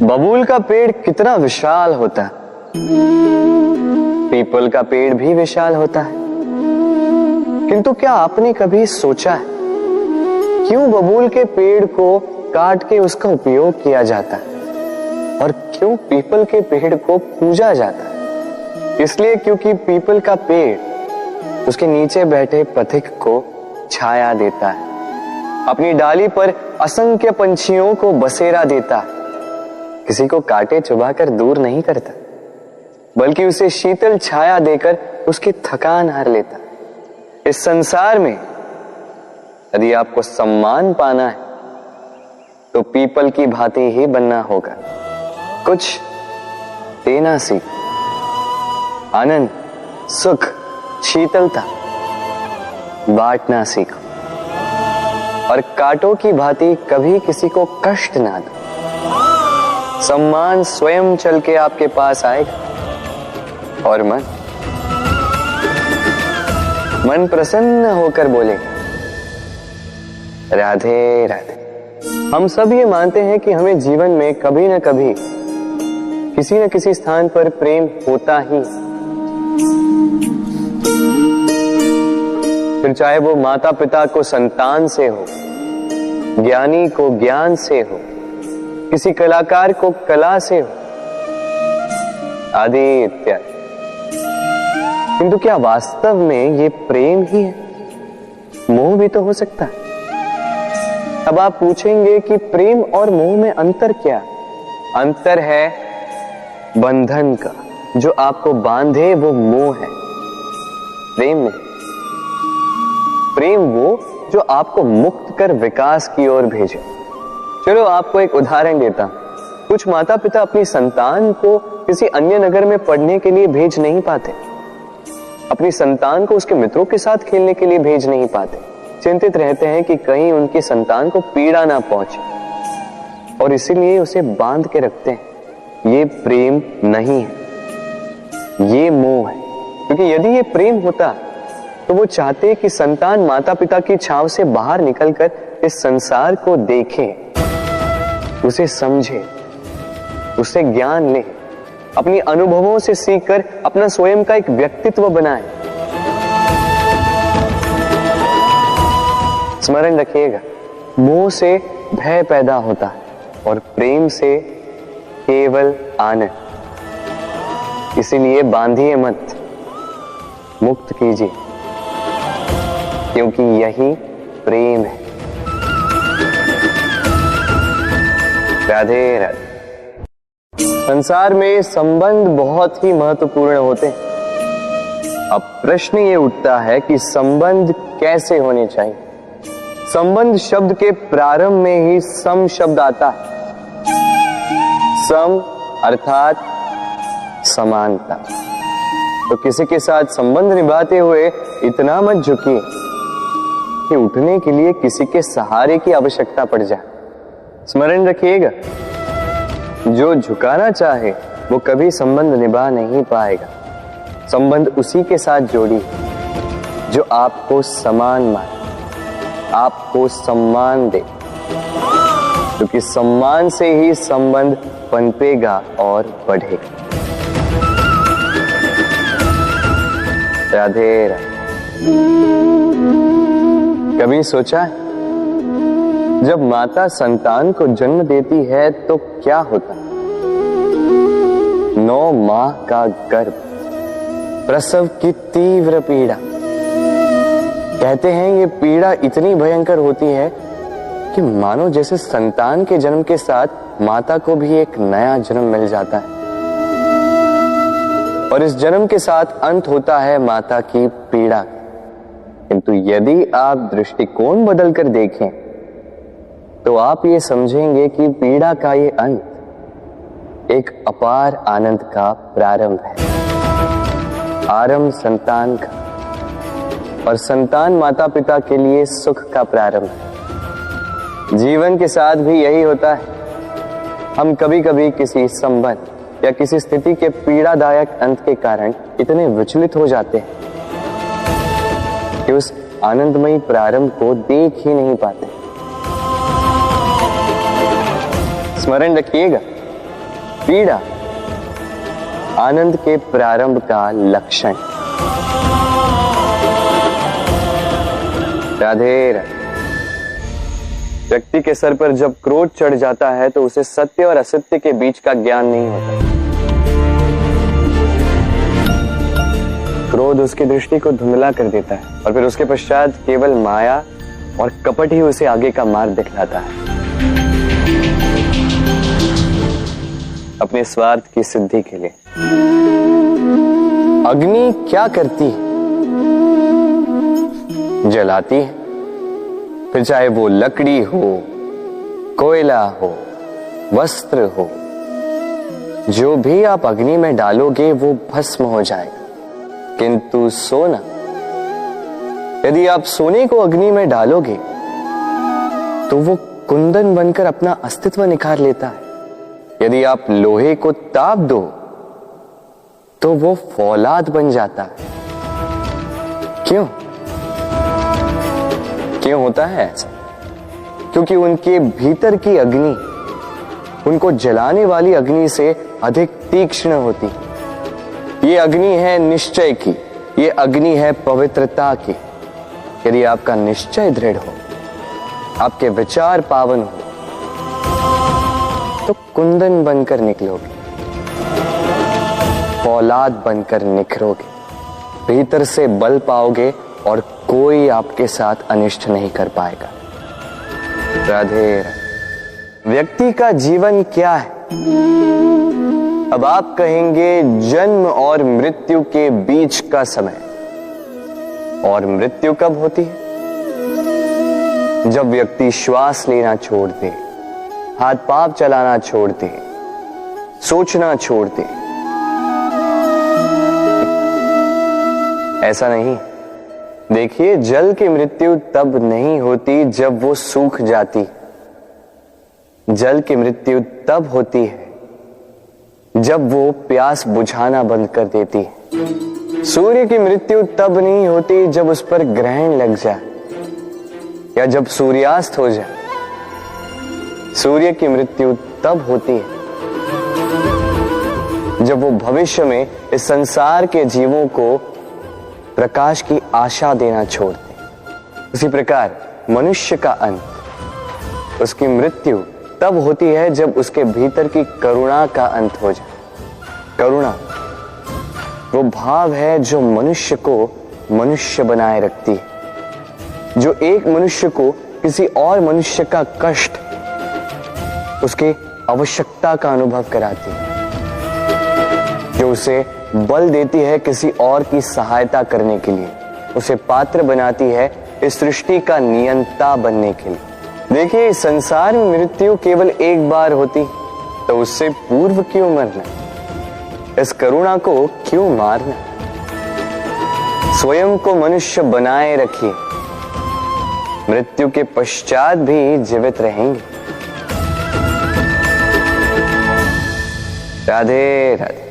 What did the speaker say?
बबूल का पेड़ कितना विशाल होता है, पीपल का पेड़ भी विशाल होता है, किंतु क्या आपने कभी सोचा है क्यों बबूल के पेड़ को काट के उसका उपयोग किया जाता है और क्यों पीपल के पेड़ को पूजा जाता है? इसलिए क्योंकि पीपल का पेड़ उसके नीचे बैठे पथिक को छाया देता है, अपनी डाली पर असंख्य पंछियों को बसेरा देता है, किसी को काटे चुबाकर दूर नहीं करता, बल्कि उसे शीतल छाया देकर उसकी थकान हर लेता। इस संसार में यदि आपको सम्मान पाना है तो पीपल की भांति ही बनना होगा। कुछ देना सीखो, आनंद, सुख, शीतलता बांटना सीखो और कांटों की भांति कभी किसी को कष्ट ना दो। सम्मान स्वयं चल के आपके पास आएगा और मन प्रसन्न होकर बोलेगा, राधे राधे। हम सब ये मानते हैं कि हमें जीवन में कभी न कभी किसी न किसी स्थान पर प्रेम होता ही, फिर चाहे वो माता पिता को संतान से हो, ज्ञानी को ज्ञान से हो, किसी कलाकार को कला से हो, आदि इत्यादि। किंतु क्या वास्तव में ये प्रेम ही है? मोह भी तो हो सकता है। अब आप पूछेंगे कि प्रेम और मोह में अंतर क्या? अंतर है बंधन का, जो आपको बांधे वो मोह है, प्रेम नहीं। प्रेम वो जो आपको मुक्त कर विकास की ओर भेजे। चलो आपको एक उदाहरण देता हूं। कुछ माता पिता अपनी संतान को किसी अन्य नगर में पढ़ने के लिए भेज नहीं पाते, अपनी संतान को उसके मित्रों के साथ खेलने के लिए भेज नहीं पाते, चिंतित रहते हैं कि कहीं उनकी संतान को पीड़ा ना पहुंचे और इसीलिए उसे बांध के रखते हैं। ये प्रेम नहीं है, ये मोह है। क्योंकि यदि ये प्रेम होता तो वो चाहते कि संतान माता पिता की छांव से बाहर निकलकर इस संसार को देखे, उसे समझे, उससे ज्ञान ले, अपनी अनुभवों से सीखकर अपना स्वयं का एक व्यक्तित्व बनाए। स्मरण रखिएगा, मोह से भय पैदा होता है और प्रेम से केवल आनंद। इसीलिए बांधिए मत, मुक्त कीजिए, क्योंकि यही प्रेम है। राधे राधे। संसार में संबंध बहुत ही महत्वपूर्ण होते हैं। अब प्रश्न ये उठता है कि संबंध कैसे होने चाहिए। संबंध शब्द के प्रारंभ में ही सम शब्द आता है। सम अर्थात समानता। तो किसी के साथ संबंध निभाते हुए इतना मत झुकिए कि उठने के लिए किसी के सहारे की आवश्यकता पड़ जाए। स्मरण रखिएगा, जो झुकाना चाहे वो कभी संबंध निभा नहीं पाएगा। संबंध उसी के साथ जोड़ी जो आपको समान माने, आपको सम्मान दे, क्योंकि सम्मान से ही संबंध पनपेगा और बढ़ेगा। राधे राधे। कभी सोचा है जब माता संतान को जन्म देती है तो क्या होता है? 9 माह का गर्भ, प्रसव की तीव्र पीड़ा। कहते हैं ये पीड़ा इतनी भयंकर होती है कि मानो जैसे संतान के जन्म के साथ माता को भी एक नया जन्म मिल जाता है और इस जन्म के साथ अंत होता है माता की पीड़ा। किंतु यदि आप दृष्टिकोण बदलकर देखें तो आप ये समझेंगे कि पीड़ा का ये अंत एक अपार आनंद का प्रारंभ है। आरंभ संतान का और संतान माता पिता के लिए सुख का प्रारंभ है। जीवन के साथ भी यही होता है। हम कभी कभी किसी संबंध या किसी स्थिति के पीड़ादायक अंत के कारण इतने विचलित हो जाते हैं कि उस आनंदमयी प्रारंभ को देख ही नहीं पाते। स्मरण रखिएगा, पीड़ा आनंद के प्रारंभ का लक्षण। राधे राधे। व्यक्ति के सर पर जब क्रोध चढ़ जाता है तो उसे सत्य और असत्य के बीच का ज्ञान नहीं होता। क्रोध उसकी दृष्टि को धुंधला कर देता है और फिर उसके पश्चात केवल माया और कपट ही उसे आगे का मार्ग दिखलाता है, अपने स्वार्थ की सिद्धि के लिए। अग्नि क्या करती है? जलाती है, फिर चाहे वो लकड़ी हो, कोयला हो, वस्त्र हो, जो भी आप अग्नि में डालोगे वो भस्म हो जाएगा। किंतु सोना, यदि आप सोने को अग्नि में डालोगे तो वो कुंदन बनकर अपना अस्तित्व निखार लेता है। यदि आप लोहे को ताप दो तो वो फौलाद बन जाता है। क्यों होता है ऐसा? क्योंकि उनके भीतर की अग्नि उनको जलाने वाली अग्नि से अधिक तीक्ष्ण होती। ये अग्नि है निश्चय की, ये अग्नि है पवित्रता की। यदि आपका निश्चय दृढ़ हो, आपके विचार पावन हो, तो कुंदन बनकर निकलोगे, फौलाद बनकर निखरोगे, भीतर से बल पाओगे और कोई आपके साथ अनिष्ट नहीं कर पाएगा। राधे राधे। व्यक्ति का जीवन क्या है? अब आप कहेंगे जन्म और मृत्यु के बीच का समय। और मृत्यु कब होती है? जब व्यक्ति श्वास लेना छोड़ दे, हाथ पांव चलाना छोड़ दे, सोचना छोड़ दे। ऐसा नहीं। देखिए, जल की मृत्यु तब नहीं होती जब वो सूख जाती। जल की मृत्यु तब होती है जब वो प्यास बुझाना बंद कर देती है। सूर्य की मृत्यु तब नहीं होती जब उस पर ग्रहण लग जाए या जब सूर्यास्त हो जाए। सूर्य की मृत्यु तब होती है जब वो भविष्य में इस संसार के जीवों को प्रकाश की आशा देना छोड़ दे। उसी प्रकार मनुष्य का अंत, उसकी मृत्यु तब होती है जब उसके भीतर की करुणा का अंत हो जाए। करुणा वो भाव है जो मनुष्य को मनुष्य बनाए रखती है, जो एक मनुष्य को किसी और मनुष्य का कष्ट, उसके आवश्यकता का अनुभव कराती है, जो उसे बल देती है किसी और की सहायता करने के लिए, उसे पात्र बनाती है इस सृष्टि का नियंता बनने के लिए। देखिए, इस संसार में मृत्यु केवल एक बार होती, तो उससे पूर्व क्यों मरना? इस करुणा को क्यों मारना? स्वयं को मनुष्य बनाए रखिए, मृत्यु के पश्चात भी जीवित रहेंगे। राधे राधे।